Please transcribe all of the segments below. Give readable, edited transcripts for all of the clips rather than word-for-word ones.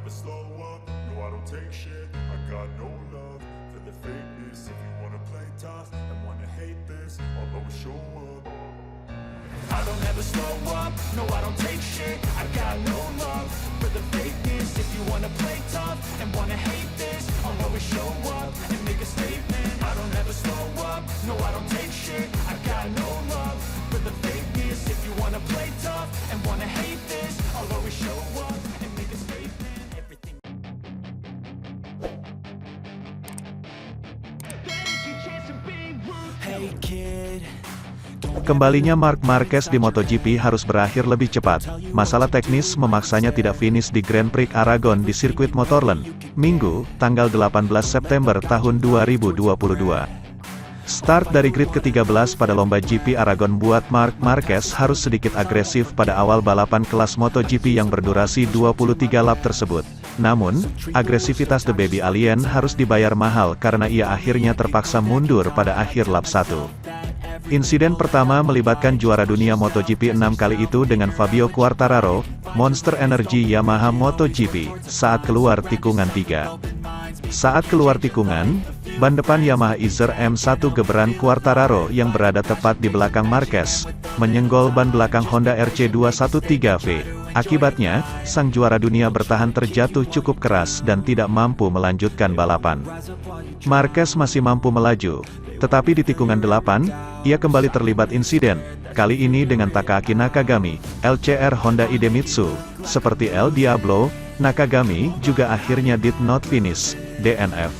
never slow up, no I don't take shit. I got no love for the fakeness. If you wanna play tough and wanna hate this, I'll always show up. I don't ever slow up, no I don't take shit. I got no love for the fakeness. If you wanna play tough and wanna hate this, I'll always show up and make a statement. I don't ever slow up, no I don't take shit. I got no love for the fakeness. If you wanna play tough and wanna hate this, I'll always show up and make a statement. Everything. Hey kid. Kembalinya Marc Marquez di MotoGP harus berakhir lebih cepat. Masalah teknis memaksanya tidak finish di Grand Prix Aragon di sirkuit Motorland, Minggu, tanggal 18 September tahun 2022. Start dari grid ke-13 pada lomba GP Aragon buat Marc Marquez harus sedikit agresif pada awal balapan kelas MotoGP yang berdurasi 23 lap tersebut. Namun, agresivitas The Baby Alien harus dibayar mahal karena ia akhirnya terpaksa mundur pada akhir lap 1. Insiden pertama melibatkan juara dunia MotoGP 6 kali itu dengan Fabio Quartararo, Monster Energy Yamaha MotoGP, saat keluar tikungan 3. Saat keluar tikungan, ban depan Yamaha Izer M1 geberan Quartararo yang berada tepat di belakang Marquez, menyenggol ban belakang Honda RC213V. Akibatnya, sang juara dunia bertahan terjatuh cukup keras dan tidak mampu melanjutkan balapan. Marquez masih mampu melaju, tetapi di tikungan 8, ia kembali terlibat insiden, kali ini dengan Takaaki Nakagami, LCR Honda Idemitsu. Seperti El Diablo, Nakagami juga akhirnya did not finish, DNF.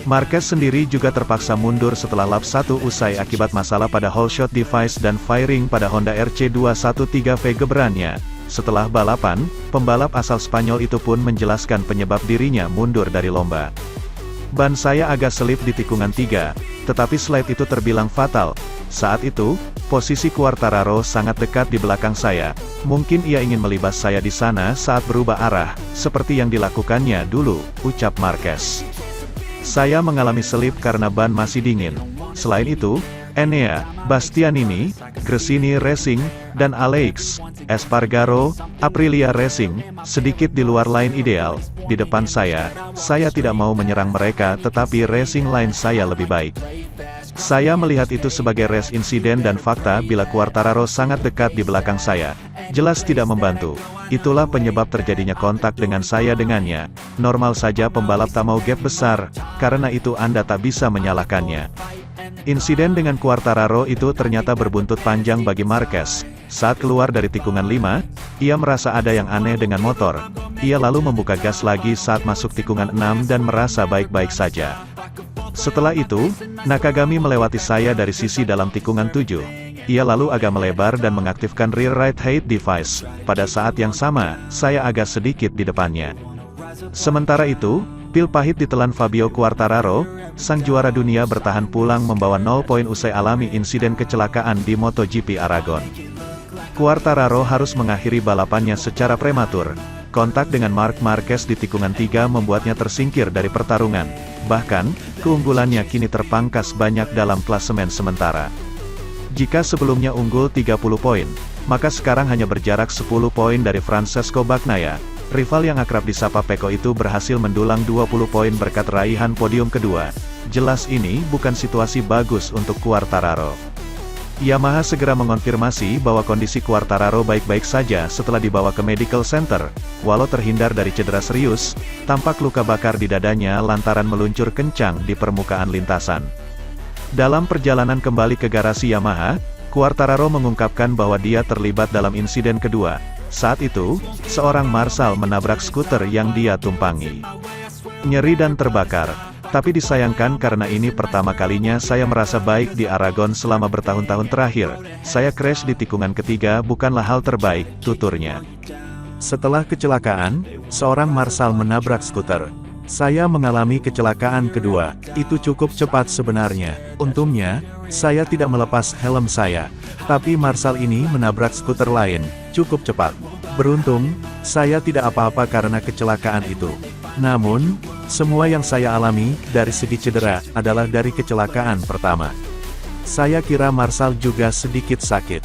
Marquez sendiri juga terpaksa mundur setelah lap 1 usai akibat masalah pada whole shot device dan firing pada Honda RC213V geberannya. Setelah balapan, pembalap asal Spanyol itu pun menjelaskan penyebab dirinya mundur dari lomba. Ban saya agak selip di tikungan 3, tetapi slide itu terbilang fatal. Saat itu, posisi Quartararo sangat dekat di belakang saya. Mungkin ia ingin melibas saya di sana saat berubah arah, seperti yang dilakukannya dulu, ucap Marquez. Saya mengalami selip karena ban masih dingin. Selain itu, Enea, Bastianini, Gresini Racing, dan Alex Espargaro, Aprilia Racing, sedikit di luar line ideal. Di depan saya tidak mau menyerang mereka tetapi racing line saya lebih baik. Saya melihat itu sebagai race insiden dan fakta bila Quartararo sangat dekat di belakang saya. Jelas tidak membantu. Itulah penyebab terjadinya kontak dengan saya dengannya. Normal saja pembalap tak mau gap besar, karena itu Anda tak bisa menyalahkannya. Insiden dengan Quartararo itu ternyata berbuntut panjang bagi Marquez. Saat keluar dari tikungan 5, ia merasa ada yang aneh dengan motor. Ia lalu membuka gas lagi saat masuk tikungan 6 dan merasa baik-baik saja. Setelah itu, Nakagami melewati saya dari sisi dalam tikungan 7. Ia lalu agak melebar dan mengaktifkan rear right height device. Pada saat yang sama, saya agak sedikit di depannya. Sementara itu, pil pahit ditelan Fabio Quartararo, sang juara dunia bertahan pulang membawa 0 poin usai alami insiden kecelakaan di MotoGP Aragon. Quartararo harus mengakhiri balapannya secara prematur. Kontak dengan Marc Marquez di tikungan 3 membuatnya tersingkir dari pertarungan. Bahkan, keunggulannya kini terpangkas banyak dalam klasemen sementara. Jika sebelumnya unggul 30 poin, maka sekarang hanya berjarak 10 poin dari Francesco Bagnaia. Rival yang akrab disapa Pecco itu berhasil mendulang 20 poin berkat raihan podium kedua. Jelas ini bukan situasi bagus untuk Quartararo. Yamaha segera mengonfirmasi bahwa kondisi Quartararo baik-baik saja setelah dibawa ke medical center. Walau terhindar dari cedera serius, tampak luka bakar di dadanya lantaran meluncur kencang di permukaan lintasan. Dalam perjalanan kembali ke garasi Yamaha, Quartararo mengungkapkan bahwa dia terlibat dalam insiden kedua. Saat itu, seorang marshal menabrak skuter yang dia tumpangi. Nyeri dan terbakar. Tapi disayangkan karena ini pertama kalinya saya merasa baik di Aragon selama bertahun-tahun terakhir. Saya crash di tikungan ketiga bukanlah hal terbaik, tuturnya. Setelah kecelakaan, seorang marshal menabrak skuter. Saya mengalami kecelakaan kedua. Itu cukup cepat sebenarnya. Untungnya, saya tidak melepas helm saya. Tapi marshal ini menabrak skuter lain, cukup cepat. Beruntung, saya tidak apa-apa karena kecelakaan itu. Namun, semua yang saya alami, dari segi cedera, adalah dari kecelakaan pertama. Saya kira marshal juga sedikit sakit.